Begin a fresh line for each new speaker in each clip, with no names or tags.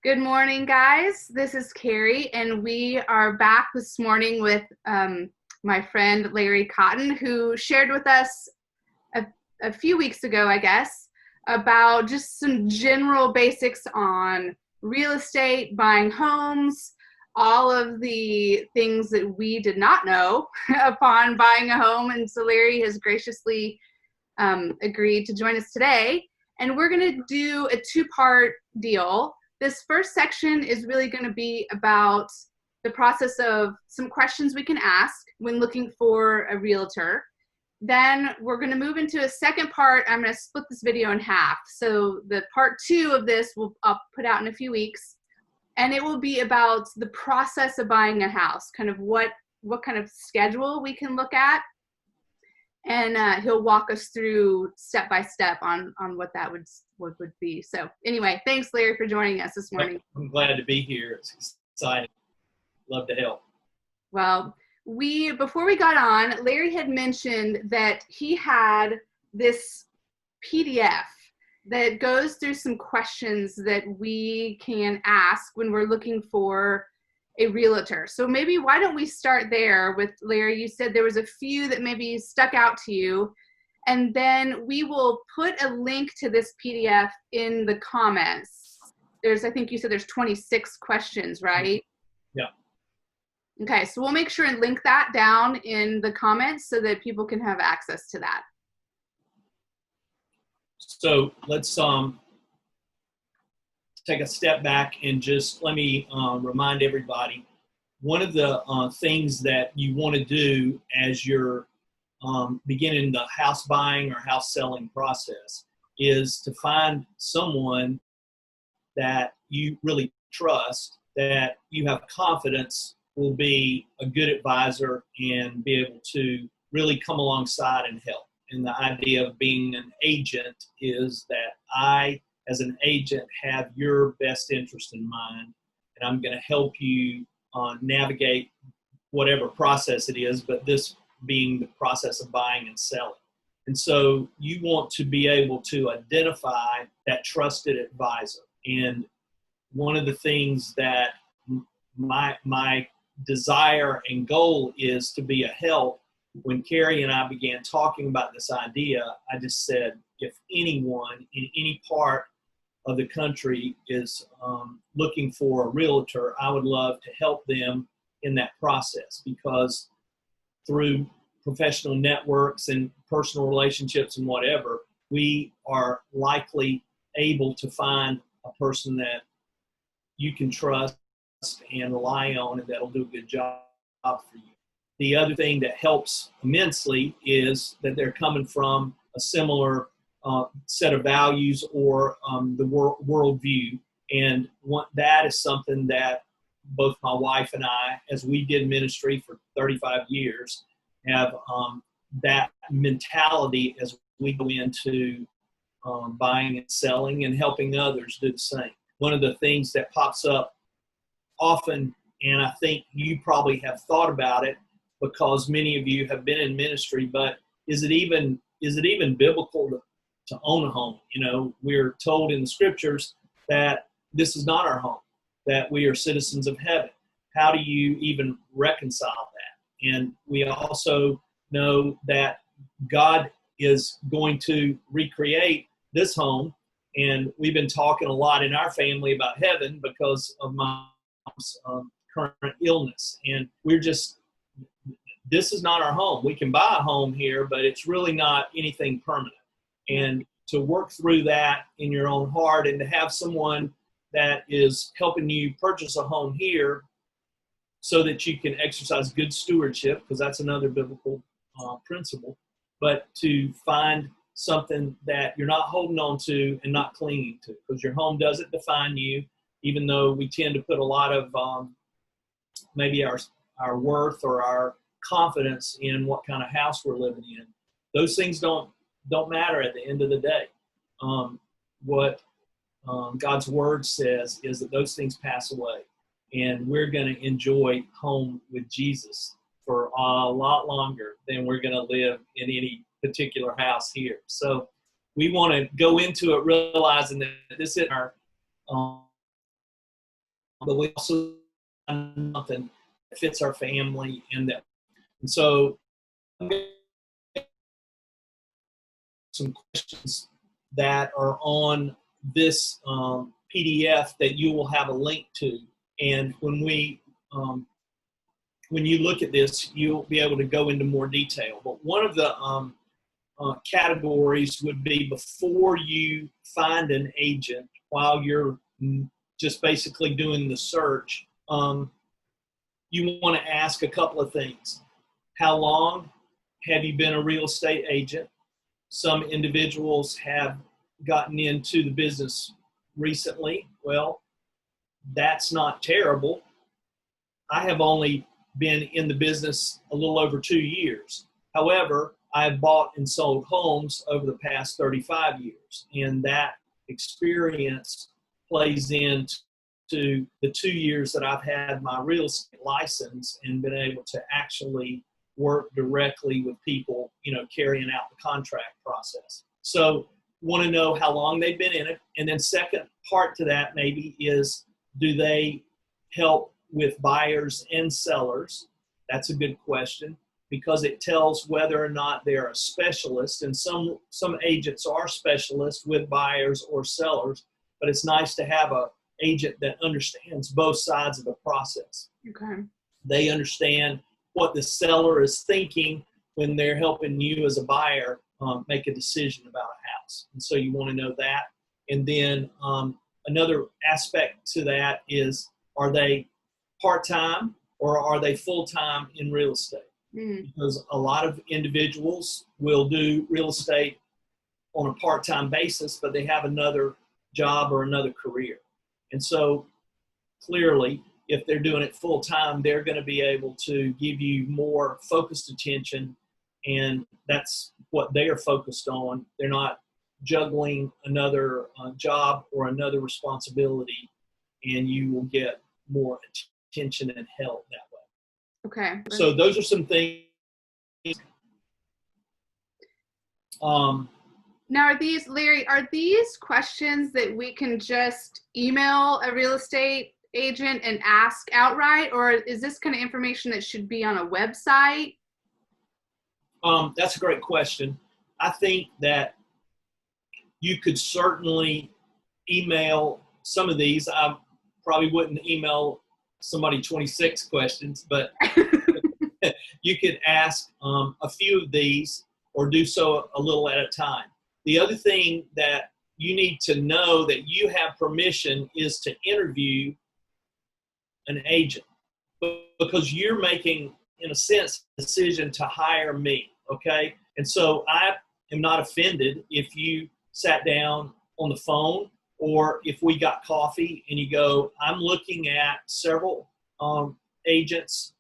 Good morning, guys. This is Carrie, and we are back this morning with my friend Larry Cotton, who shared with us a few weeks ago, I guess, about just some general basics on real estate, buying homes, all of the things that we did not know upon buying a home. And so Larry has graciously agreed to join us today. And we're going to do a two-part deal. This first section is really going to be about the process of some questions we can ask when looking for a realtor. Then we're going to move into a second part. I'm going to split this video in half. So the part 2 of this I'll put out in a few weeks. And it will be about the process of buying a house, kind of what kind of schedule we can look at. And he'll walk us through step by step on what that would be. So anyway, thanks, Larry, for joining us this morning.
I'm glad to be here. It's exciting. Love to help.
Well, before we got on, Larry had mentioned that he had this PDF that goes through some questions that we can ask when we're looking for a realtor. So maybe why don't we start there with Larry? You said there was a few that maybe stuck out to you, and then we will put a link to this PDF in the comments. I think you said there's 26 questions, right?
Yeah.
Okay, so we'll make sure and link that down in the comments so that people can have access to that.
So let's take a step back and just let me remind everybody, one of the things that you want to do as you're beginning the house buying or house selling process is to find someone that you really trust, that you have confidence will be a good advisor and be able to really come alongside and help. And the idea of being an agent is that I, as an agent, have your best interest in mind, and I'm going to help you navigate whatever process it is, but this being the process of buying and selling. And so you want to be able to identify that trusted advisor. And one of the things that my desire and goal is to be a help. When Carrie and I began talking about this idea, I just said, if anyone in any part of the country is looking for a realtor, I would love to help them in that process, because through professional networks and personal relationships and whatever, we are likely able to find a person that you can trust and rely on, and that'll do a good job for you. The other thing that helps immensely is that they're coming from a similar set of values or the worldview. And that is something that both my wife and I, as we did ministry for 35 years, have that mentality as we go into buying and selling and helping others do the same. One of the things that pops up often, and I think you probably have thought about it because many of you have been in ministry, but is it even biblical to own a home? You know, we're told in the scriptures that this is not our home, that we are citizens of heaven. How do you even reconcile that? And we also know that God is going to recreate this home. And we've been talking a lot in our family about heaven because of my current illness. And this is not our home. We can buy a home here, but it's really not anything permanent. And to work through that in your own heart and to have someone that is helping you purchase a home here so that you can exercise good stewardship, because that's another biblical principle, but to find something that you're not holding on to and not clinging to, because your home doesn't define you, even though we tend to put a lot of maybe our worth or our confidence in what kind of house we're living in. Those things don't matter at the end of the day. What God's word says is that those things pass away, and we're going to enjoy home with Jesus for a lot longer than we're going to live in any particular house here. So we want to go into it realizing that this is our but we also find something that fits our family and so some questions that are on this PDF that you will have a link to. And when you look at this, you'll be able to go into more detail. But one of the categories would be before you find an agent, while you're just basically doing the search, you want to ask a couple of things. How long have you been a real estate agent? Some individuals have gotten into the business recently. Well, that's not terrible. I have only been in the business a little over 2 years. However, I've bought and sold homes over the past 35 years, and that experience plays into the 2 years that I've had my real estate license and been able to actually work directly with people, carrying out the contract process. So want to know how long they've been in it. And then second part to that maybe is, do they help with buyers and sellers? That's a good question, because it tells whether or not they're a specialist. And some agents are specialists with buyers or sellers, but it's nice to have an agent that understands both sides of the process.
Okay. They
understand what the seller is thinking when they're helping you as a buyer make a decision about a house. And so you want to know that. And then another aspect to that is, are they part-time or are they full-time in real estate? Mm-hmm. Because a lot of individuals will do real estate on a part-time basis, but they have another job or another career. And so clearly, if they're doing it full-time, they're going to be able to give you more focused attention, and that's what they are focused on. They're not juggling another job or another responsibility, and you will get more attention and help that way.
Okay.
So those are some things.
Now, Larry, are these questions that we can just email a real estate agent and ask outright, or is this kind of information that should be on a website?
That's a great question. I think that you could certainly email some of these. I probably wouldn't email somebody 26 questions, but you could ask a few of these or do so a little at a time. The other thing that you need to know that you have permission is to interview an agent, because you're making, in a sense, a decision to hire me, okay? And so I am not offended if you sat down on the phone or if we got coffee and you go, I'm looking at several agents.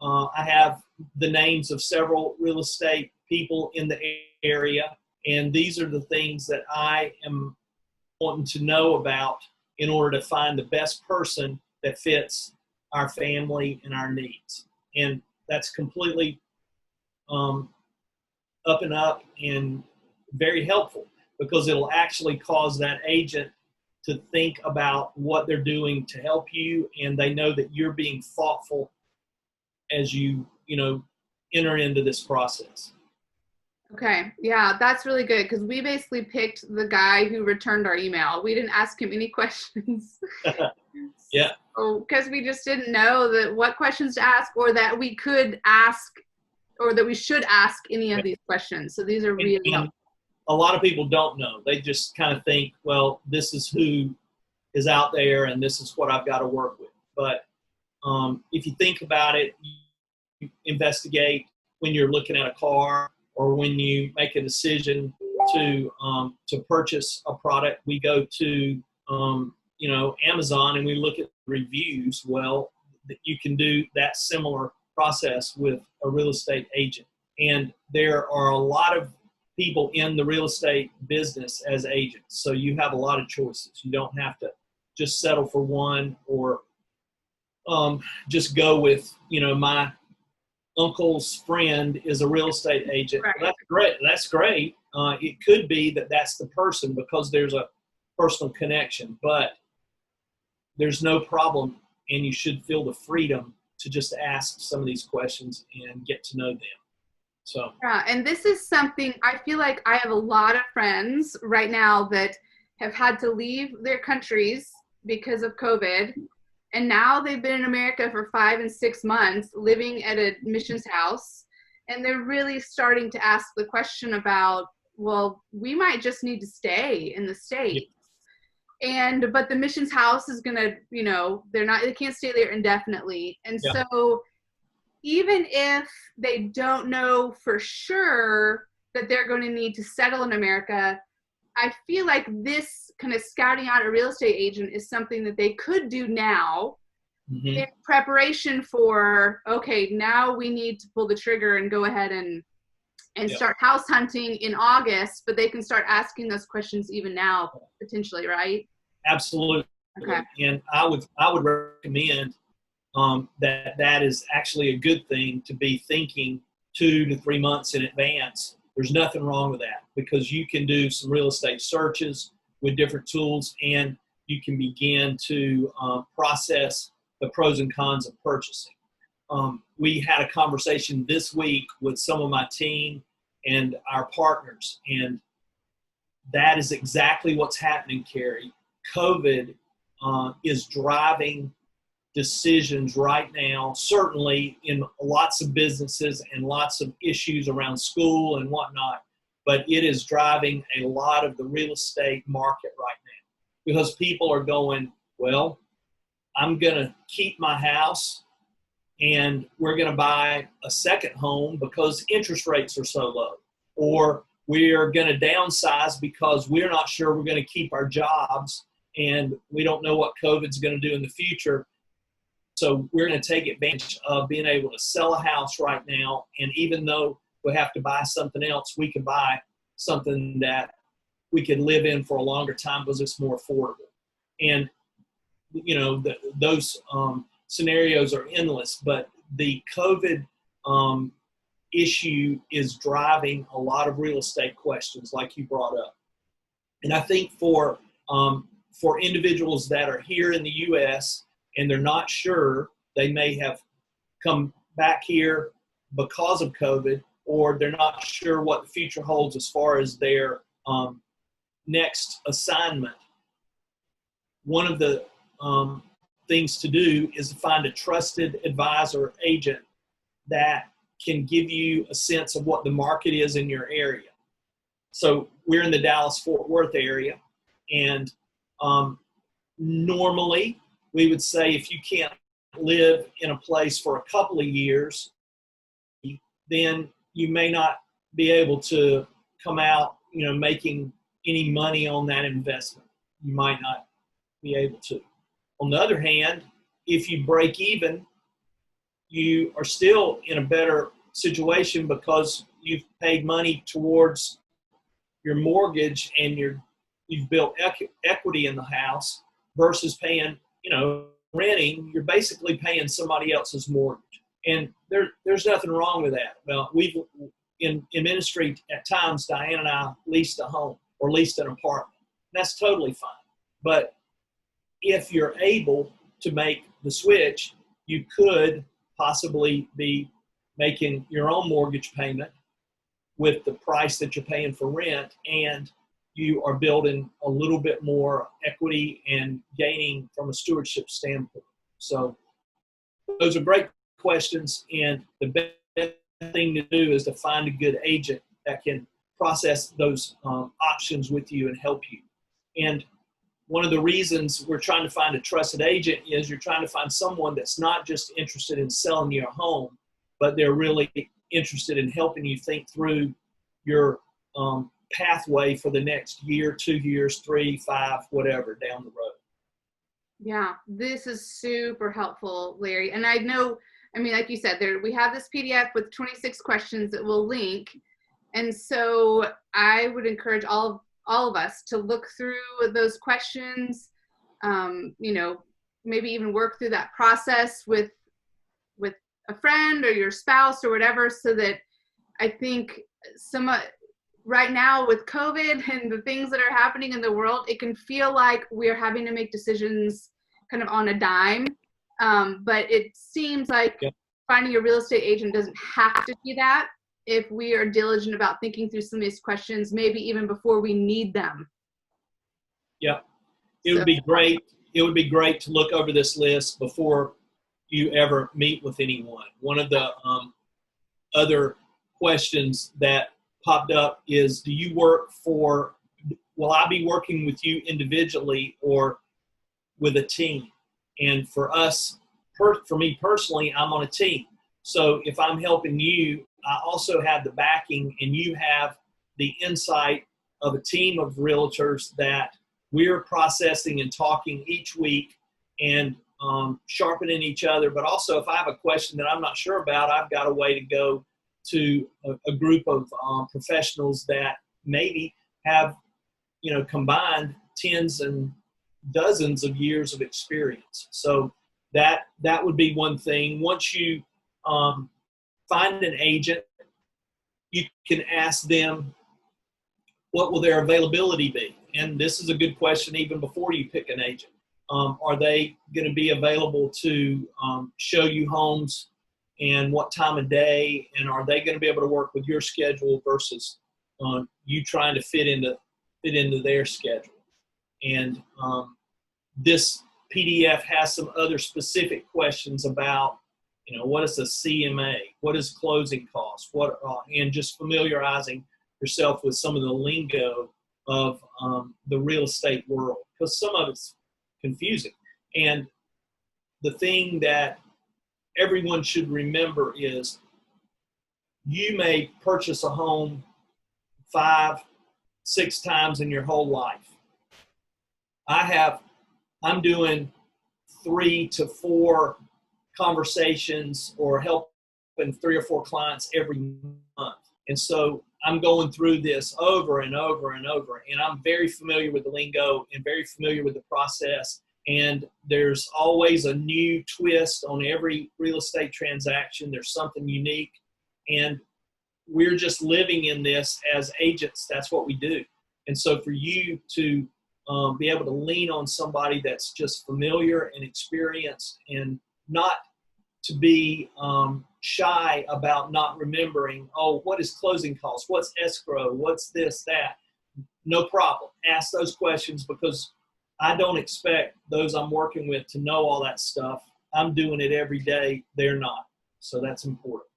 I have the names of several real estate people in the area, and these are the things that I am wanting to know about in order to find the best person that fits our family and our needs. And that's completely up and up and very helpful, because it'll actually cause that agent to think about what they're doing to help you, and they know that you're being thoughtful as you enter into this process.
Okay. Yeah, that's really good, because we basically picked the guy who returned our email. We didn't ask him any questions.
Yeah.
Because we just didn't know what questions to ask, or that we could ask, or that we should ask any of these questions. So these are really helpful.
A lot of people don't know. They just kind of think, well, this is who is out there and this is what I've got to work with. But if you think about it, you investigate when you're looking at a car or when you make a decision to purchase a product. We go to Amazon and we look at reviews. Well, you can do that similar process with a real estate agent. And there are a lot of people in the real estate business as agents. So you have a lot of choices. You don't have to just settle for one, or just go with, my uncle's friend is a real estate agent. Right. Well, that's great. That's great. It could be that that's the person because there's a personal connection. But there's no problem, and you should feel the freedom to just ask some of these questions and get to know them. So
Yeah, and this is something I feel like I have a lot of friends right now that have had to leave their countries because of COVID. And now they've been in America for 5 and 6 months living at a missions house. And they're really starting to ask the question about, well, we might just need to stay in the States. And but the missions house is gonna, they can't stay there indefinitely. And
yeah,
so even if they don't know for sure that they're going to need to settle in America, I feel like this kind of scouting out a real estate agent is something that they could do now
mm-hmm.
in preparation for, okay, now we need to pull the trigger and go ahead and start house hunting in August, but they can start asking those questions even now, potentially, right?
Absolutely.
Okay.
And I would recommend that is actually a good thing to be thinking 2 to 3 months in advance. There's nothing wrong with that, because you can do some real estate searches with different tools, and you can begin to process the pros and cons of purchasing. We had a conversation this week with some of my team and our partners, and that is exactly what's happening, Carrie. COVID is driving decisions right now, certainly in lots of businesses and lots of issues around school and whatnot, but it is driving a lot of the real estate market right now, because people are going, well, I'm going to keep my house and we're going to buy a second home because interest rates are so low, or we are going to downsize because we're not sure we're going to keep our jobs and we don't know what COVID's going to do in the future. So we're going to take advantage of being able to sell a house right now. And even though we have to buy something else, we can buy something that we can live in for a longer time because it's more affordable. And, those scenarios are endless, but the COVID issue is driving a lot of real estate questions like you brought up. And I think for individuals that are here in the U.S., and they're not sure, they may have come back here because of COVID, or they're not sure what the future holds as far as their next assignment. One of the things to do is to find a trusted advisor agent that can give you a sense of what the market is in your area. So we're in the Dallas-Fort Worth area, and normally we would say if you can't live in a place for a couple of years, then you may not be able to come out, making any money on that investment. You might not be able to. On the other hand, if you break even, you are still in a better situation because you've paid money towards your mortgage and you've built equity in the house versus paying, renting. You're basically paying somebody else's mortgage. And there's nothing wrong with that. Well, we've in ministry at times, Diane and I leased a home or leased an apartment. That's totally fine. But if you're able to make the switch, you could possibly be making your own mortgage payment with the price that you're paying for rent, and you are building a little bit more equity and gaining from a stewardship standpoint. So those are great questions, and the best thing to do is to find a good agent that can process those options with you and help you. And one of the reasons we're trying to find a trusted agent is you're trying to find someone that's not just interested in selling you a home, but they're really interested in helping you think through your pathway for the next year, 2 years, 3, 5, whatever, down the road.
Yeah, this is super helpful, Larry. And I know, like you said, we have this PDF with 26 questions that we'll link. And so I would encourage all of us to look through those questions, maybe even work through that process with a friend or your spouse or whatever, so that I think right now with COVID and the things that are happening in the world, it can feel like we're having to make decisions kind of on a dime. But it seems like
Yep.
finding a real estate agent doesn't have to be that if we are diligent about thinking through some of these questions, maybe even before we need them.
Yeah. It
So,
would be great. It would be great to look over this list before you ever meet with anyone. One of the other questions that popped up is, will I be working with you individually or with a team? And for me personally, I'm on a team. So if I'm helping you, I also have the backing and you have the insight of a team of realtors that we're processing and talking each week and sharpening each other. But also if I have a question that I'm not sure about, I've got a way to go to a group of professionals that maybe have, combined tens and dozens of years of experience. So that would be one thing. Once you find an agent, you can ask them, what will their availability be? And this is a good question even before you pick an agent. Are they going to be available to show you homes and what time of day? And are they going to be able to work with your schedule versus you trying to fit into their schedule? And this PDF has some other specific questions about, what is a CMA? What is closing costs? And just familiarizing yourself with some of the lingo of the real estate world, because some of it's confusing. And the thing that everyone should remember is you may purchase a home 5-6 times in your whole life. I'm doing 3 to 4 conversations or helping 3 or 4 clients every month. And so I'm going through this over and over and over, and I'm very familiar with the lingo and very familiar with the process. And there's always a new twist on every real estate transaction. There's something unique. And we're just living in this as agents. That's what we do. And so for you to be able to lean on somebody that's just familiar and experienced, and not to be shy about not remembering, what is closing costs? What's escrow? What's this, that? No problem. Ask those questions, because I don't expect those I'm working with to know all that stuff. I'm doing it every day. They're not. So that's important.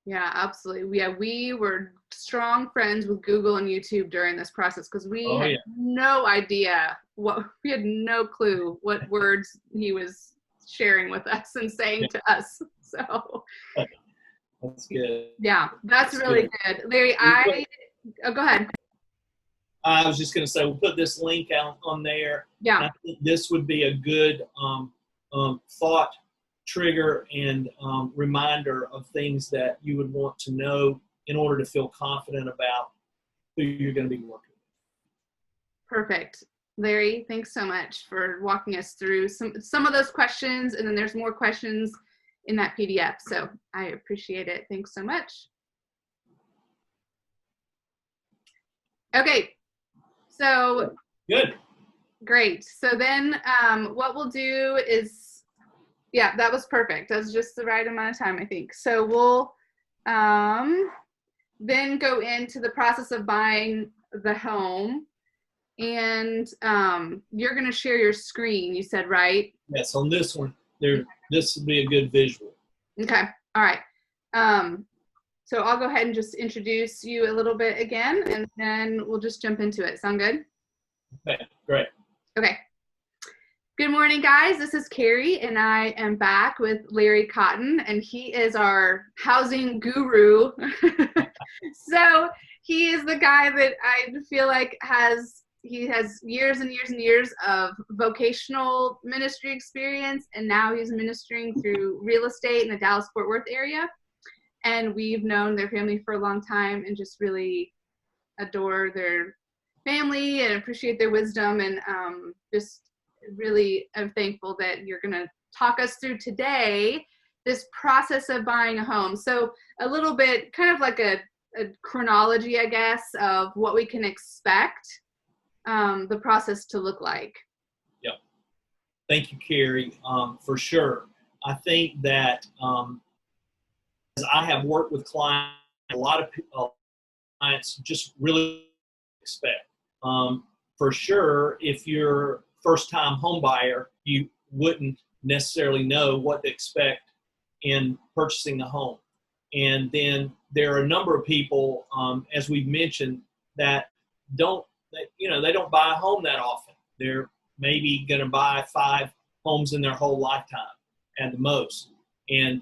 yeah, absolutely. Yeah, we were strong friends with Google and YouTube during this process because we had no idea we had no clue what words he was sharing with us and saying to us. So
that's good.
Yeah, that's really good. Larry, go ahead.
I was just going to say, we'll put this link out on there.
Yeah.
And I think this would be a good thought trigger and reminder of things that you would want to know in order to feel confident about who you're going to be working with.
Perfect. Larry, thanks so much for walking us through some of those questions, and then there's more questions in that PDF. So I appreciate it. Thanks so much. Okay. So
good.
Great. So then what we'll do is, yeah, that was perfect. That was just the right amount of time, I think. So we'll then go into the process of buying the home. And you're going to share your screen, you said, right?
Yes, on this one, this would be a good visual.
Okay. All right. So I'll go ahead and just introduce you a little bit again, and then we'll just jump into it. Sound good?
Okay, great.
Okay. Good morning, guys. This is Carrie, and I am back with Larry Cotton, and he is our housing guru. So he is the guy that I feel like has years and years and years of vocational ministry experience, and now he's ministering through real estate in the Dallas-Fort Worth area. And we've known their family for a long time and just really adore their family and appreciate their wisdom, and just really am thankful that you're going to talk us through today this process of buying a home. So a little bit kind of like a chronology, I guess, of what we can expect the process to look like.
Yep. Thank you, Carrie, for sure. I think that as I have worked with clients, a lot of clients just really expect. For sure, if you're first-time home buyer, you wouldn't necessarily know what to expect in purchasing a home. And then there are a number of people, as we've mentioned, that they don't buy a home that often. They're maybe going to buy 5 homes in their whole lifetime at the most. And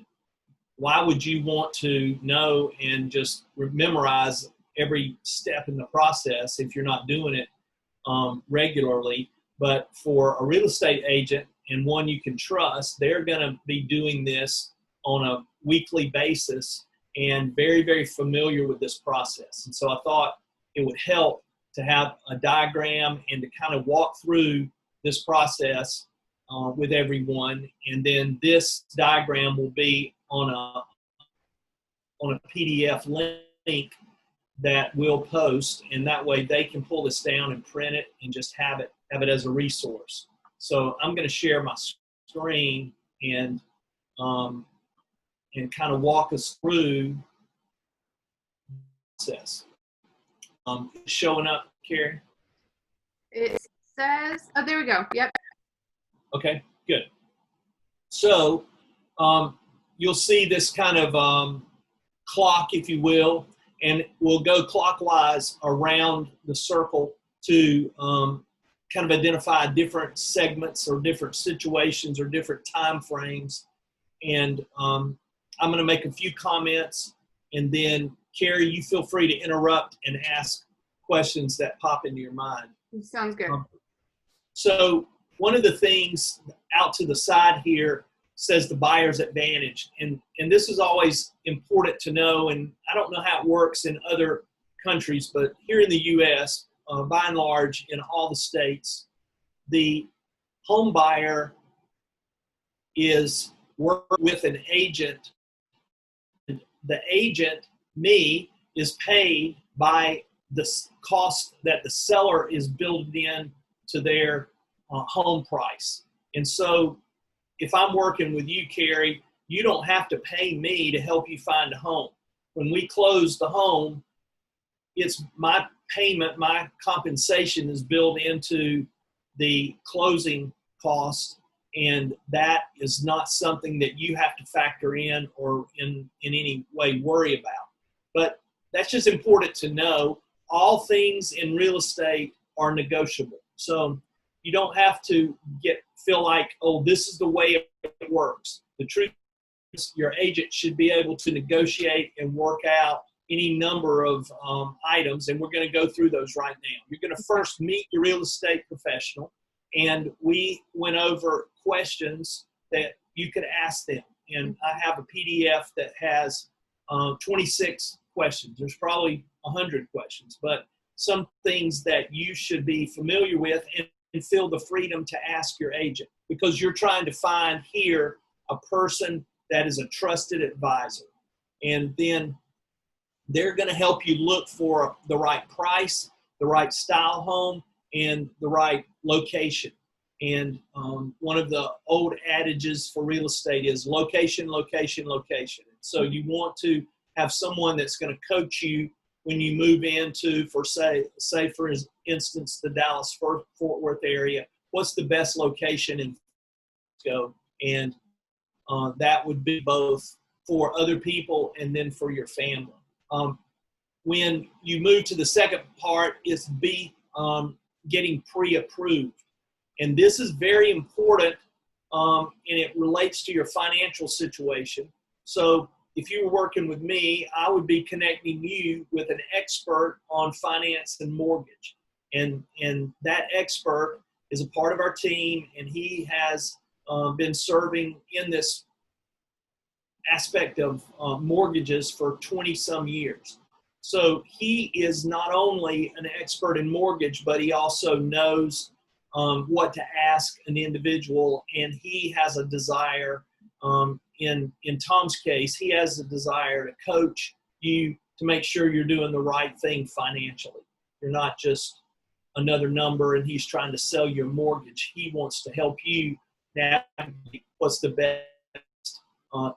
why would you want to know and just memorize every step in the process if you're not doing it regularly? But for a real estate agent and one you can trust, they're going to be doing this on a weekly basis and very, very familiar with this process. And so I thought it would help to have a diagram and to kind of walk through this process with everyone. And then this diagram will be on a PDF link that we'll post, and that way they can pull this down and print it and just have it as a resource. So I'm going to share my screen and kind of walk us through the process. Showing up, Carrie?
It says, oh, there we go. Yep.
Okay, good. So you'll see this kind of clock, if you will, and we'll go clockwise around the circle to kind of identify different segments or different situations or different time frames. And I'm going to make a few comments, and then Carrie, you feel free to interrupt and ask questions that pop into your mind.
Sounds good.
So one of the things out to the side here says the buyer's advantage. And this is always important to know, and I don't know how it works in other countries, but here in the U.S., by and large, in all the states, the home buyer is working with an agent. The agent, me, is paid by the cost that the seller is building in to their home price. And so if I'm working with you, Carrie, you don't have to pay me to help you find a home. When we close the home, it's my payment, my compensation is built into the closing cost, and that is not something that you have to factor in or in any way worry about. But that's just important to know. All things in real estate are negotiable. So you don't have to feel like, oh, this is the way it works. The truth is your agent should be able to negotiate and work out any number of items, and we're going to go through those right now. You're going to first meet your real estate professional, and we went over questions that you could ask them. And I have a PDF that has 26 questions. There's probably 100 questions, but some things that you should be familiar with and feel the freedom to ask your agent, because you're trying to find here a person that is a trusted advisor. And then they're going to help you look for the right price, the right style home, and the right location. And one of the old adages for real estate is location, location, location. So you want to have someone that's going to coach you when you move into, say for instance, the Dallas-Fort Worth area. What's the best location in go? And that would be both for other people and then for your family. When you move to the second part, is getting pre-approved. And this is very important, and it relates to your financial situation. So if you were working with me, I would be connecting you with an expert on finance and mortgage. And that expert is a part of our team, and he has been serving in this aspect of mortgages for 20-some years. So he is not only an expert in mortgage, but he also knows what to ask an individual, and he has a desire, in Tom's case, he has a desire to coach you to make sure you're doing the right thing financially. You're not just another number and he's trying to sell you a mortgage. He wants to help you navigate what's the best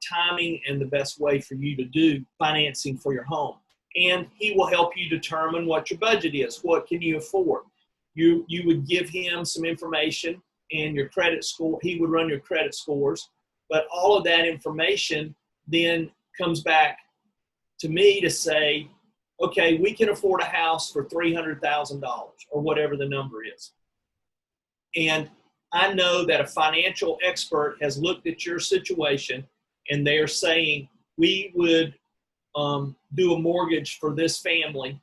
timing and the best way for you to do financing for your home. And he will help you determine what your budget is. What can you afford? You would give him some information and your credit score. He would run your credit scores. But all of that information then comes back to me to say, okay, we can afford a house for $300,000 or whatever the number is. And I know that a financial expert has looked at your situation and they're saying, we would do a mortgage for this family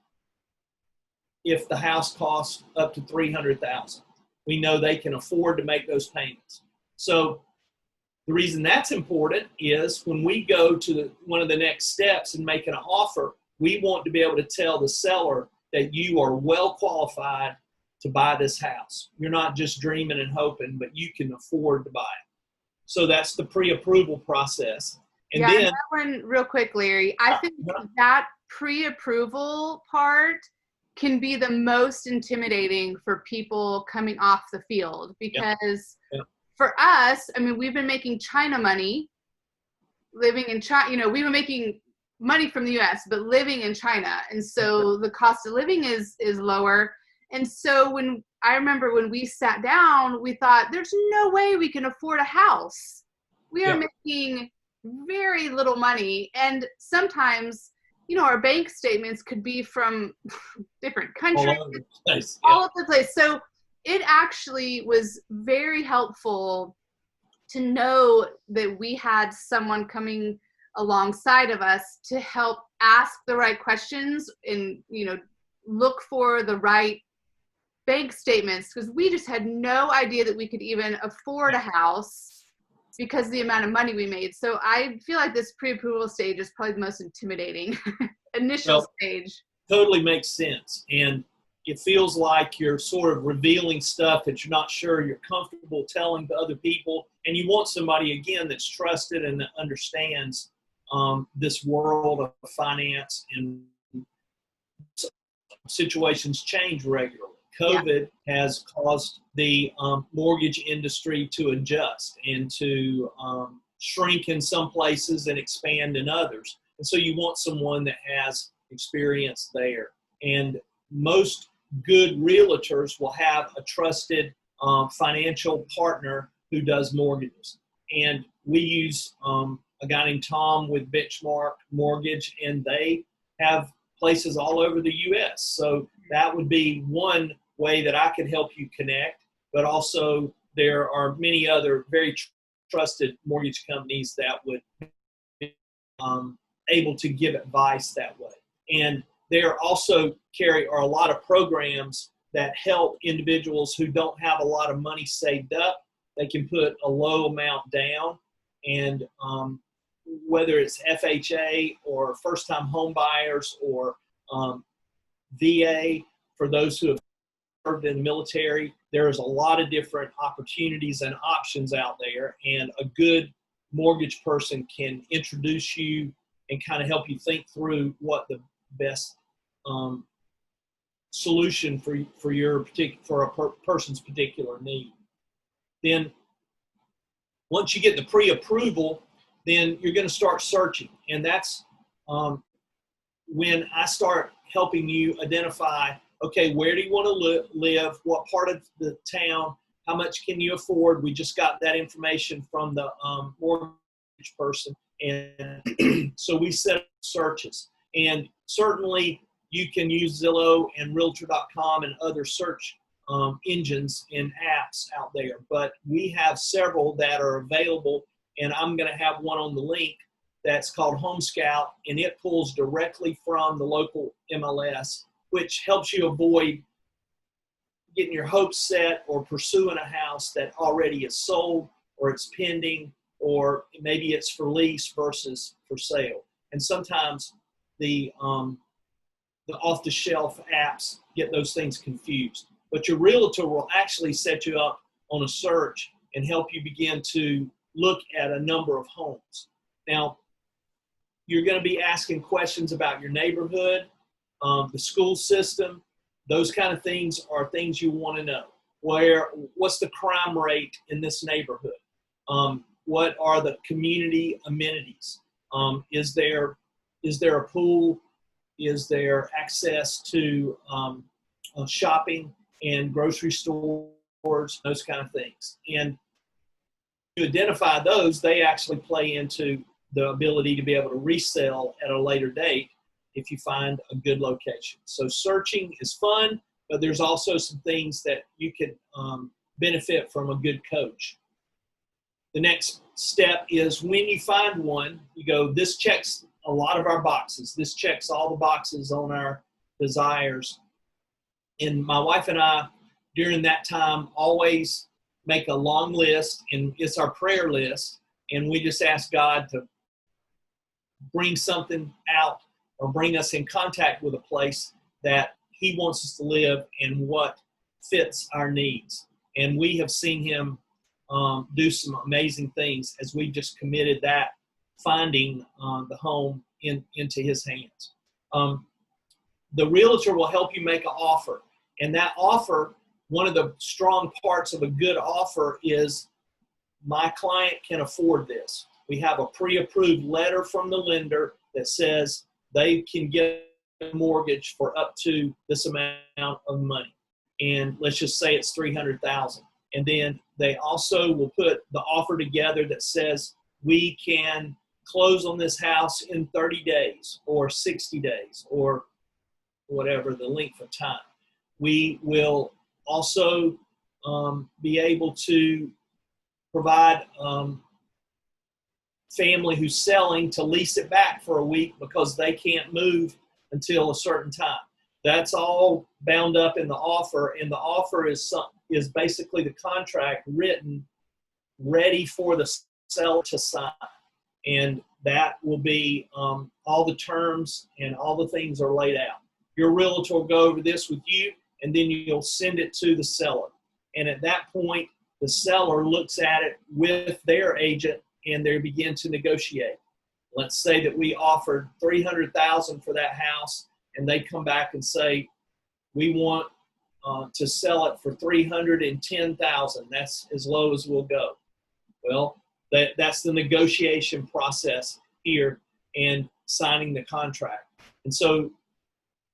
if the house costs up to $300,000. We know they can afford to make those payments. So the reason that's important is when we go to one of the next steps in making an offer, we want to be able to tell the seller that you are well qualified to buy this house. You're not just dreaming and hoping, but you can afford to buy it. So that's the pre-approval process. And
yeah,
then
that one real quick, Larry. I think that pre-approval part can be the most intimidating for people coming off the field because for us, I mean, we've been making China money, living in China, you know, we've been making money from the US, but living in China. And so the cost of living is lower. And so when I remember when we sat down, we thought there's no way we can afford a house. We are making very little money. And sometimes, you know, our bank statements could be from different countries,
all over the place.
all over the place. So it actually was very helpful to know that we had someone coming alongside of us to help ask the right questions and, you know, look for the right bank statements, because we just had no idea that we could even afford a house because of the amount of money we made. So I feel like this pre-approval stage is probably the most intimidating initial stage.
Totally makes sense. And it feels like you're sort of revealing stuff that you're not sure you're comfortable telling to other people. And you want somebody, again, that's trusted and that understands this world of finance, and situations change regularly. COVID has caused the mortgage industry to adjust and to shrink in some places and expand in others. And so you want someone that has experience there. And most good realtors will have a trusted financial partner who does mortgages. And we use a guy named Tom with Benchmark Mortgage, and they have places all over the U.S. So that would be one way that I can help you connect. But also there are many other very trusted mortgage companies that would be able to give advice that way. And there also, Carrie, are a lot of programs that help individuals who don't have a lot of money saved up. They can put a low amount down, and whether it's FHA or first-time home buyers or VA for those who have served in the military, there's a lot of different opportunities and options out there, and a good mortgage person can introduce you and kind of help you think through what the best solution for your person's particular need. Then once you get the pre-approval, then you're going to start searching, and that's when I start helping you identify, okay, where do you want to live, what part of the town, how much can you afford. We just got that information from the mortgage person, and so we set up searches. And certainly you can use Zillow and Realtor.com and other search engines and apps out there, but we have several that are available, and I'm going to have one on the link that's called Home Scout, and it pulls directly from the local MLS, which helps you avoid getting your hopes set or pursuing a house that already is sold or it's pending, or maybe it's for lease versus for sale. And sometimes the off-the-shelf apps get those things confused. But your realtor will actually set you up on a search and help you begin to look at a number of homes. Now, you're going to be asking questions about your neighborhood, the school system. Those kind of things are things you want to know. What's the crime rate in this neighborhood? What are the community amenities? Is there a pool? Is there access to shopping and grocery stores, those kind of things? And to identify those, they actually play into the ability to be able to resell at a later date if you find a good location. So searching is fun, but there's also some things that you could benefit from a good coach. The next step is when you find one, you go, this checks a lot of our boxes. This checks all the boxes on our desires. And my wife and I, during that time, always make a long list, and it's our prayer list. And we just ask God to bring something out or bring us in contact with a place that He wants us to live and what fits our needs. And we have seen Him do some amazing things as we just committed that finding the home into His hands. The realtor will help you make an offer. And that offer, one of the strong parts of a good offer is my client can afford this. We have a pre-approved letter from the lender that says they can get a mortgage for up to this amount of money. And let's just say it's $300,000. And then they also will put the offer together that says we can close on this house in 30 days or 60 days or whatever the length of time. We will also be able to provide family who's selling to lease it back for a week because they can't move until a certain time. That's all bound up in the offer, and the offer is basically the contract written, ready for the seller to sign. And that will be all the terms and all the things are laid out. Your realtor will go over this with you, and then you'll send it to the seller. And at that point, the seller looks at it with their agent, and they begin to negotiate. Let's say that we offered $300,000 for that house, and they come back and say, we want to sell it for $310,000. That's as low as we'll go. Well, that's the negotiation process here and signing the contract. And so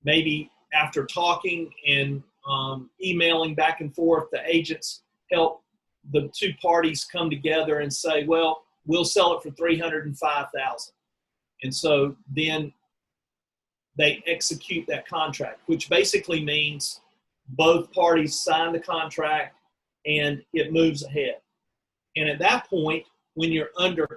maybe after talking and emailing back and forth, the agents help the two parties come together and say, well, we'll sell it for $305,000. And so then they execute that contract, which basically means both parties sign the contract and it moves ahead. And at that point, when you're under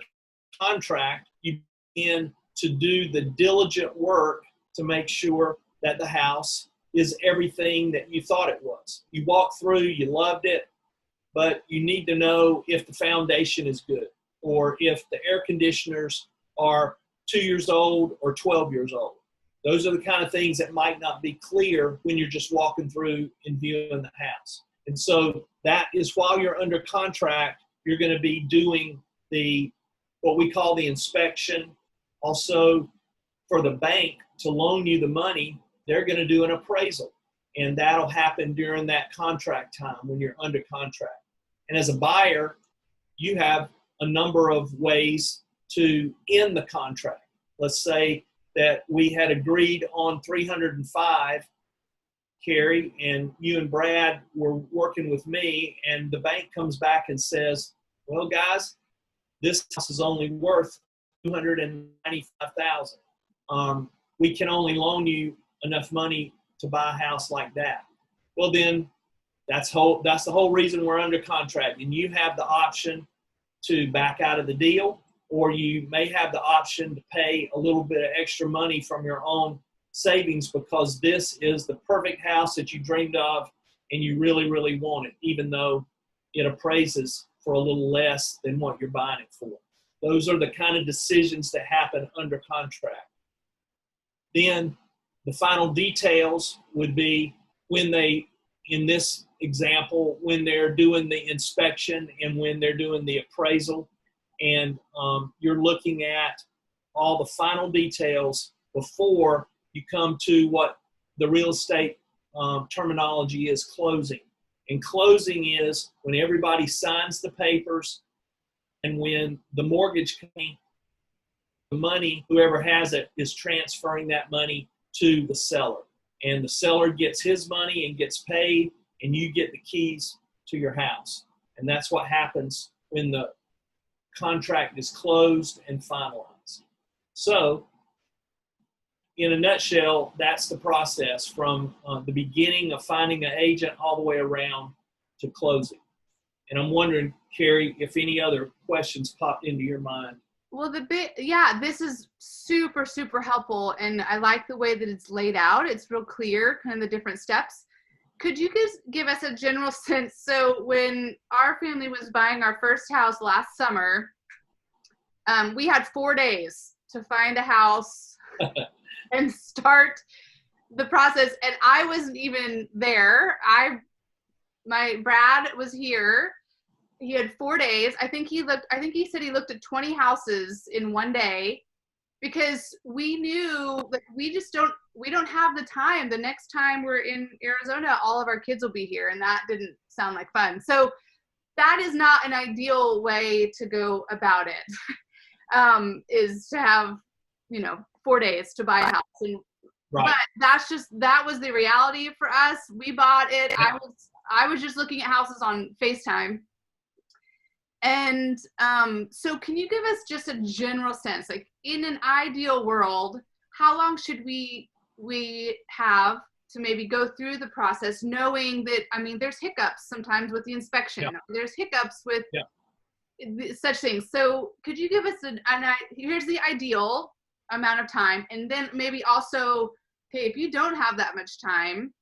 contract, you begin to do the diligent work to make sure that the house is everything that you thought it was. You walked through, you loved it, but you need to know if the foundation is good or if the air conditioners are 2 years old or 12 years old. Those are the kind of things that might not be clear when you're just walking through and viewing the house. And so that is while you're under contract, you're going to be doing what we call the inspection. Also, for the bank to loan you the money, they're going to do an appraisal. And that'll happen during that contract time when you're under contract. And as a buyer, you have a number of ways to end the contract. Let's say that we had agreed on 305, Carrie, and you and Brad were working with me, and the bank comes back and says, well, guys, this house is only worth $295,000. We can only loan you enough money to buy a house like that. Well, then that's the whole reason we're under contract. And you have the option to back out of the deal, or you may have the option to pay a little bit of extra money from your own savings because this is the perfect house that you dreamed of and you really, really want it, even though it appraises for a little less than what you're buying it for. Those are the kind of decisions that happen under contract. Then the final details would be when they, in this example, when they're doing the inspection and when they're doing the appraisal, and you're looking at all the final details before you come to what the real estate terminology is closing. And closing is when everybody signs the papers when the mortgage company, the money, whoever has it, is transferring that money to the seller. And the seller gets his money and gets paid, and you get the keys to your house. And that's what happens when the contract is closed and finalized. So, in a nutshell, that's the process from the beginning of finding an agent all the way around to closing. And I'm wondering, Carrie, if any other questions popped into your mind.
Well, this is super, super helpful. And I like the way that it's laid out. It's real clear, kind of the different steps. Could you give us a general sense? So when our family was buying our first house last summer, we had 4 days to find a house and start the process. And I wasn't even there. My Brad was here. He had 4 days. I think he said he looked at 20 houses in one day, because we knew that we don't have the time. The next time we're in Arizona, all of our kids will be here, and that didn't sound like fun. So that is not an ideal way to go about it, is to have, 4 days to buy a house. And,
right.
But that was the reality for us. We bought it. I was just looking at houses on FaceTime. And so can you give us just a general sense, like in an ideal world, how long should we have to maybe go through the process, knowing that, there's hiccups sometimes with the inspection. Yeah. There's hiccups with such things. So could you give us here's the ideal amount of time, and then maybe also, okay, if you don't have that much time,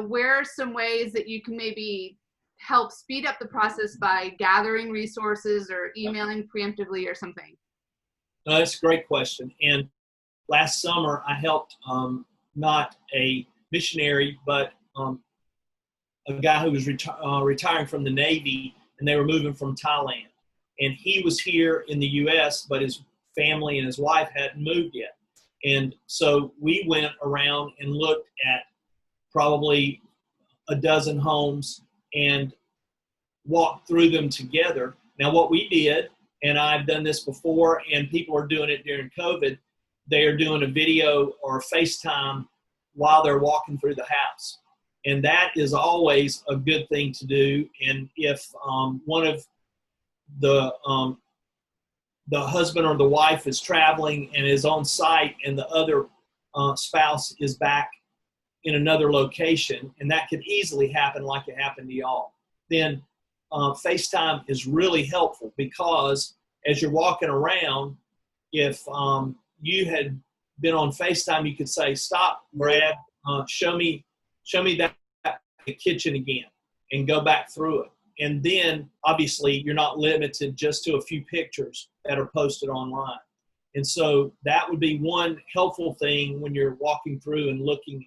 where are some ways that you can maybe help speed up the process by gathering resources or emailing preemptively or something?
No, that's a great question. And last summer, I helped not a missionary, but a guy who was retiring from the Navy, and they were moving from Thailand. And he was here in the U.S., but his family and his wife hadn't moved yet. And so we went around and looked at probably a dozen homes and walked through them together. Now, what we did, and I've done this before, and people are doing it during COVID, they are doing a video or FaceTime while they're walking through the house. And that is always a good thing to do. And if one of the husband or the wife is traveling and is on site, and the other spouse is back in another location, and that could easily happen like it happened to y'all, then FaceTime is really helpful, because as you're walking around, if you had been on FaceTime, you could say, "Stop, Brad, show me that the kitchen again," and go back through it. And then obviously you're not limited just to a few pictures that are posted online. And so that would be one helpful thing when you're walking through and looking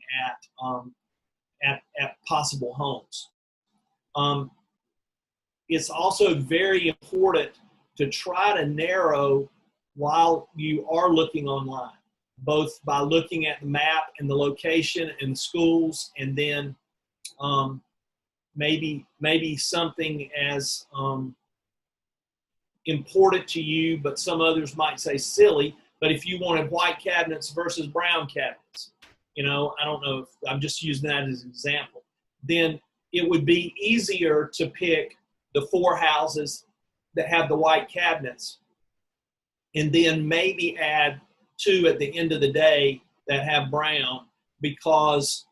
at possible homes. It's also very important to try to narrow while you are looking online, both by looking at the map and the location and the schools, and then maybe something as important to you, but some others might say silly, but if you wanted white cabinets versus brown cabinets, I don't know, if I'm just using that as an example, then it would be easier to pick the 4 houses that have the white cabinets, and then maybe add 2 at the end of the day that have brown, because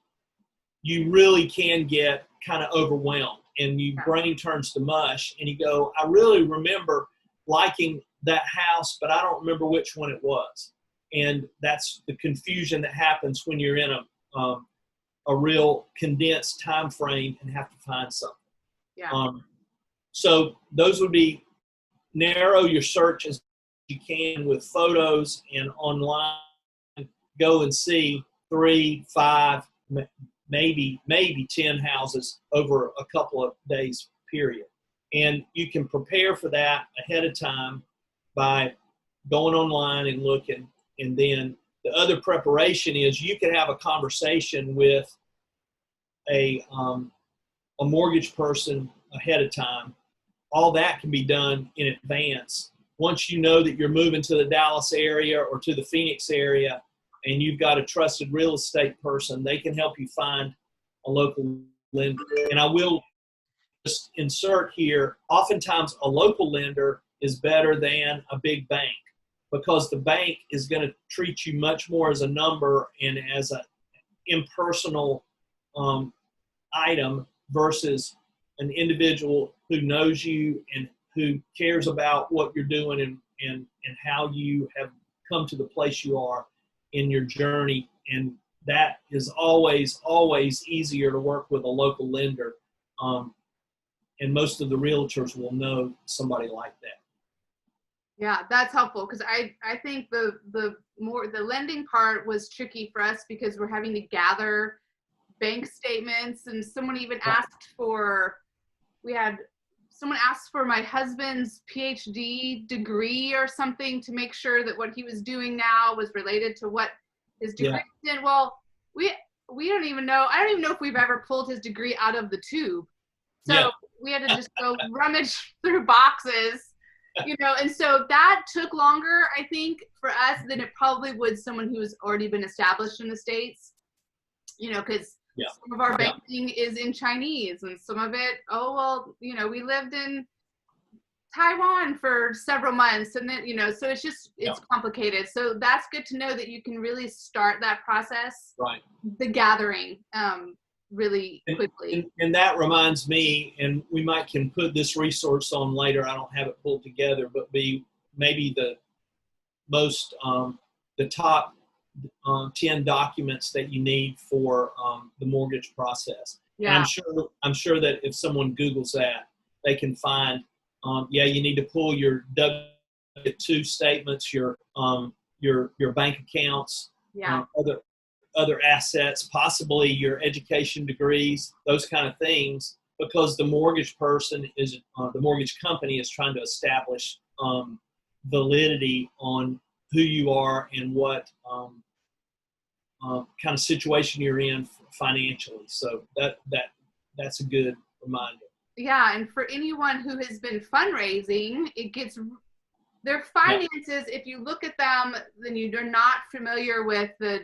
you really can get kind of overwhelmed and your brain turns to mush, and you go, I really remember liking that house, but I don't remember which one it was. And that's the confusion that happens when you're in a real condensed time frame and have to find something.
Yeah.
So those would be, narrow your search as you can with photos, and online go and see 3, 5, maybe 10 houses over a couple of days period. And you can prepare for that ahead of time by going online and looking. And then the other preparation is you can have a conversation with a mortgage person ahead of time all that can be done in advance. Once you know that you're moving to the Dallas area or to the Phoenix area and you've got a trusted real estate person, they can help you find a local lender. And I will just insert here, oftentimes a local lender is better than a big bank, because the bank is going to treat you much more as a number and as an impersonal item versus an individual who knows you and who cares about what you're doing and how you have come to the place you are in your journey. And that is always, always easier to work with a local lender. And most of the realtors will know somebody like that.
Yeah, that's helpful, because I think the lending part was tricky for us because we're having to gather bank statements, and someone even asked for my husband's PhD degree or something to make sure that what he was doing now was related to what his degree did. Well, we don't even know. I don't even know if we've ever pulled his degree out of the tube. So we had to just go rummage through boxes, and so that took longer, I think, for us than it probably would someone who's already been established in the States, because some of our banking is in Chinese and some of it, we lived in Taiwan for several months, and then, so it's complicated. So that's good to know that you can really start that process, the gathering, really quickly.
And that reminds me, and we can put this resource on later. I don't have it pulled together, but maybe the most, the top 10 documents that you need for the mortgage process.
Yeah.
And I'm sure that if someone Googles that, they can find, you need to pull your W-2 statements, your bank accounts, other assets, possibly your education degrees, those kind of things, because the mortgage person the mortgage company is trying to establish validity on who you are and what kind of situation you're in financially. So that's a good reminder.
Yeah, and for anyone who has been fundraising, their finances, if you look at them, then you're not familiar with the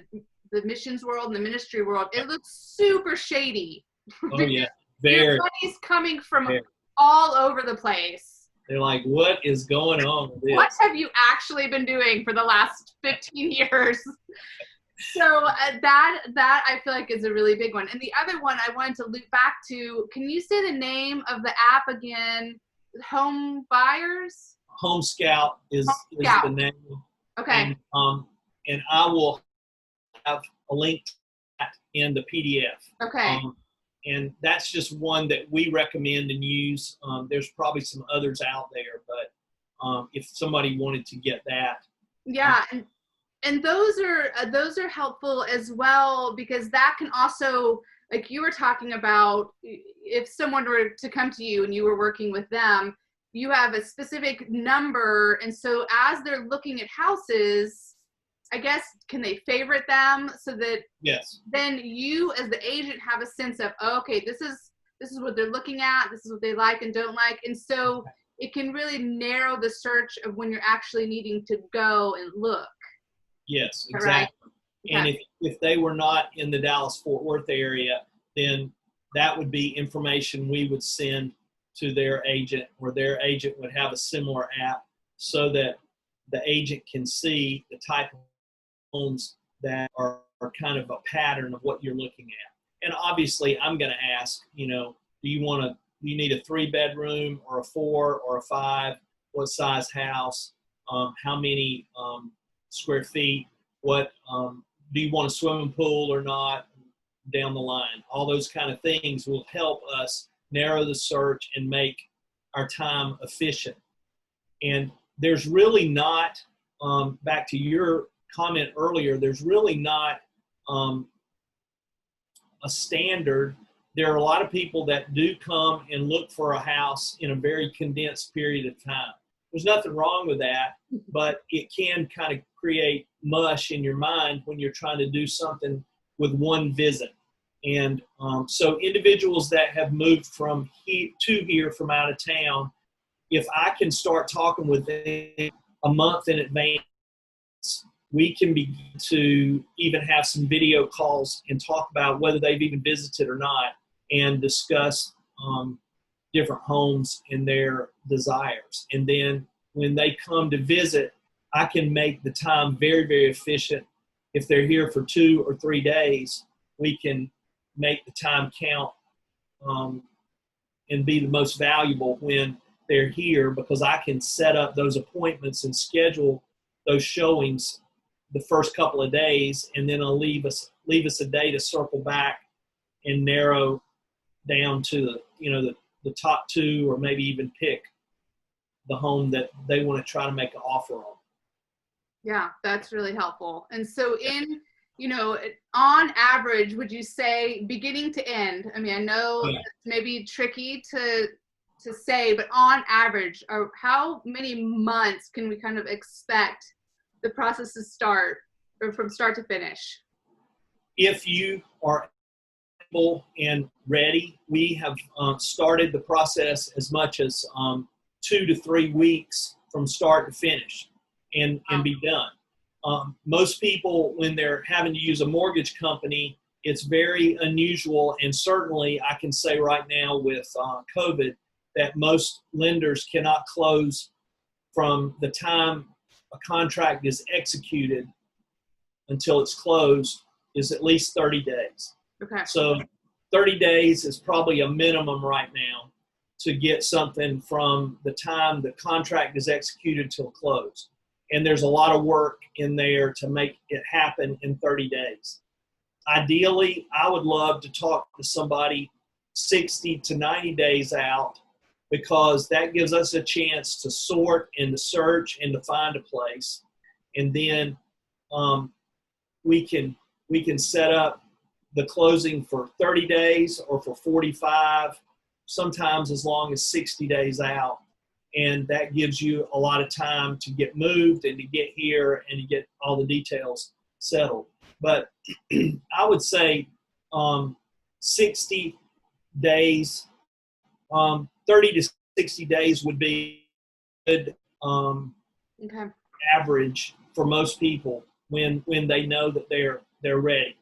missions world and the ministry world, it looks super shady.
Oh yeah, very.
Your money's coming from all over the place.
They're like, what is going on with this?
What have you actually been doing for the last 15 years? So that I feel like is a really big one. And the other one I wanted to loop back to, can you say the name of the app again? Home Buyers?
Home Scout is the name.
Okay.
And I will have a link to that in the PDF.
Okay.
And that's just one that we recommend and use. There's probably some others out there, but if somebody wanted to get that.
Yeah, and those are helpful as well, because that can also, like you were talking about, if someone were to come to you and you were working with them, you have a specific number, and so as they're looking at houses, I guess, can they favorite them so that then you as the agent have a sense of, okay, this is what they're looking at, this is what they like and don't like, and so it can really narrow the search of when you're actually needing to go and look.
Yes, exactly. Right? And if they were not in the Dallas-Fort Worth area, then that would be information we would send to their agent, or their agent would have a similar app so that the agent can see the type of homes that are kind of a pattern of what you're looking at. And obviously I'm going to ask, do you need a 3-bedroom or a 4 or a 5? What size house? How many square feet? What do you want a swimming pool or not? Down the line, all those kind of things will help us narrow the search and make our time efficient. And there's really not, back to your comment earlier, there's really not a standard. There are a lot of people that do come and look for a house in a very condensed period of time. There's nothing wrong with that, but it can kind of create mush in your mind when you're trying to do something with one visit. And so individuals that have moved from here from out of town if I can start talking with them a month in advance, we can begin to even have some video calls and talk about whether they've even visited or not, and discuss different homes and their desires. And then when they come to visit, I can make the time very, very efficient. If they're here for 2 or 3 days, we can make the time count and be the most valuable when they're here, because I can set up those appointments and schedule those showings the first couple of days, and then I'll leave us a day to circle back and narrow down to the top 2, or maybe even pick the home that they want to try to make an offer on.
Yeah, that's really helpful. And so on average, would you say beginning to end? I mean, I know it's maybe tricky to say, but on average, or how many months can we kind of expect the process to start, or from start to finish?
If you are able and ready, we have started the process as much as 2 to 3 weeks from start to finish, and be done. Most people, when they're having to use a mortgage company, it's very unusual, and certainly I can say right now with COVID that most lenders cannot close from the time a contract is executed until it's closed is at least 30 days.
Okay.
So 30 days is probably a minimum right now to get something from the time the contract is executed till close. And there's a lot of work in there to make it happen in 30 days. Ideally, I would love to talk to somebody 60 to 90 days out, because that gives us a chance to sort and to search and to find a place. And then we can set up the closing for 30 days or for 45, sometimes as long as 60 days out. And that gives you a lot of time to get moved and to get here and to get all the details settled. But I would say 60 days, 30 to 60 days would be good average for most people when they know that they're ready.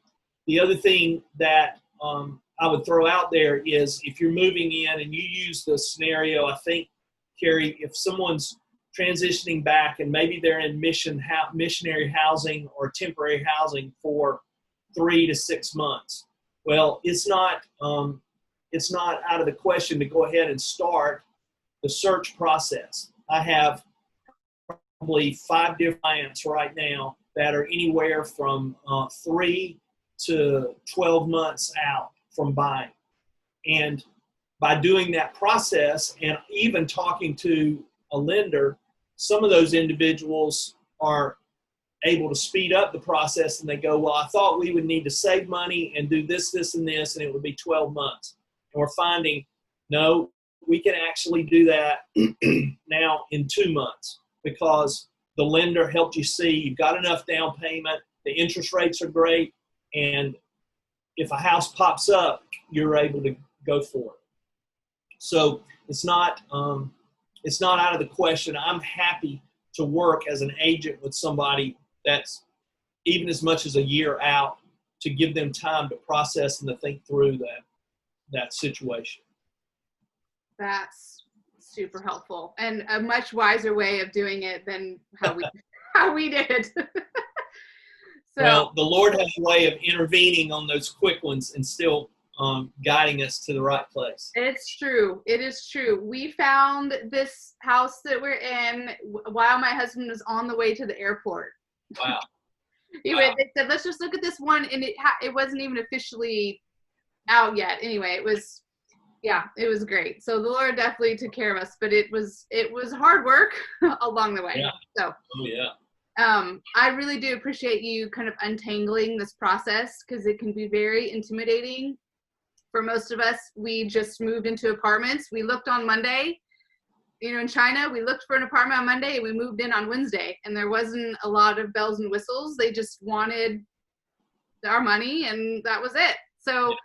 The other thing that I would throw out there is, if you're moving in and you use the scenario, I think, Carrie, if someone's transitioning back and maybe they're in missionary housing or temporary housing for 3 to 6 months, well, it's not out of the question to go ahead and start the search process. I have probably 5 different clients right now that are anywhere from 3 to 12 months out from buying. And by doing that process and even talking to a lender, some of those individuals are able to speed up the process, and they go, well, I thought we would need to save money and do this, this, and this, and it would be 12 months. And we're finding, no, we can actually do that now in 2 months, because the lender helped you see you've got enough down payment, the interest rates are great, and if a house pops up, you're able to go for it. So it's not out of the question. I'm happy to work as an agent with somebody that's even as much as a year out, to give them time to process and to think through that situation.
That's super helpful, and a much wiser way of doing it than how we did. So,
well, the Lord has a way of intervening on those quick ones and still guiding us to the right place.
It's true. It is true. We found this house that we're in while my husband was on the way to the airport.
Wow.
They said, let's just look at this one, and it wasn't even officially out yet. Anyway, it was great. So the Lord definitely took care of us, but it was hard work along the way.
Yeah.
So.
Oh yeah.
I really do appreciate you kind of untangling this process, because it can be very intimidating for most of us. We just moved into apartments. We looked on Monday, in China, we looked for an apartment on Monday and we moved in on Wednesday, and there wasn't a lot of bells and whistles. They just wanted our money, and that was it. So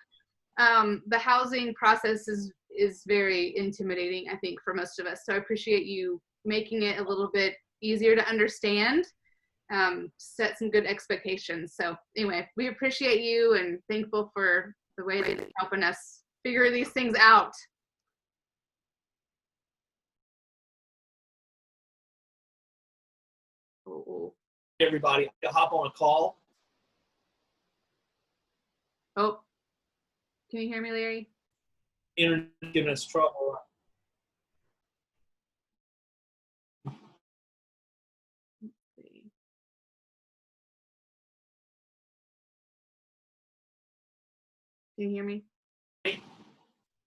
the housing process is is very intimidating, I think, for most of us. So I appreciate you making it a little bit easier to understand, set some good expectations. So anyway, we appreciate you and thankful for the way that you're helping us figure these things out. Oh,
Everybody, hop on a call.
oh, can you hear me, Larry?
Internet giving us trouble.
Let's see. Can you hear me?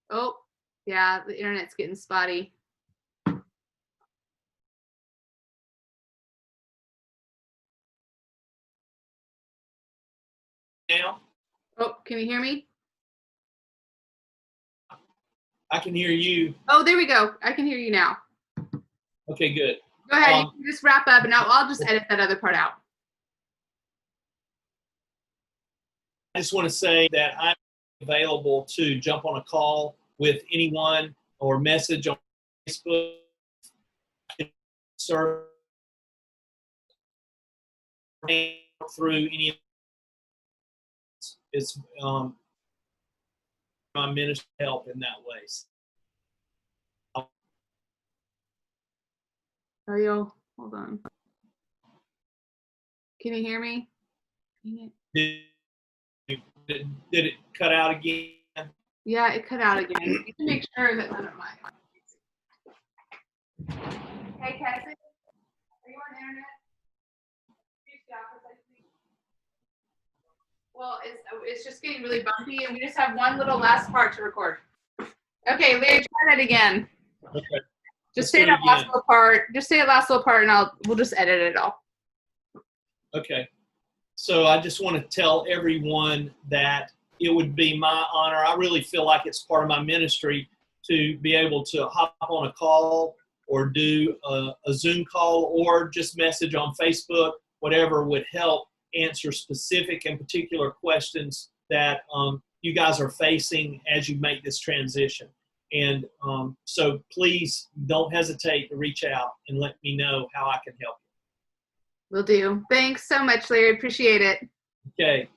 Oh, yeah, the internet's getting spotty.
Now,
Oh, can you hear me?
I can hear you.
Oh, there we go. I can hear you now.
Okay, good.
Go ahead. You can just wrap up, and I'll just edit that other part out.
I just want to say that I'm available to jump on a call with anyone or message on Facebook. Serve through any. It's my ministry help in that way.
Oh, yo, hold on. Can you hear me?
Did it cut out again?
Yeah, it cut out again. You can make sure that none of mine. Hey, Cassie, are you on the internet? Well, it's just getting really bumpy, and we just have one little last part to record. Okay, Larry, try that again.
Okay.
Just say that last little part. Just say that last little part, and we'll just edit it all.
Okay. So I just want to tell everyone that it would be my honor. I really feel like it's part of my ministry to be able to hop on a call or do a Zoom call or just message on Facebook, whatever would help answer specific and particular questions that you guys are facing as you make this transition. And so please don't hesitate to reach out and let me know how I can help you.
Will do. Thanks so much, Larry. Appreciate it.
Okay.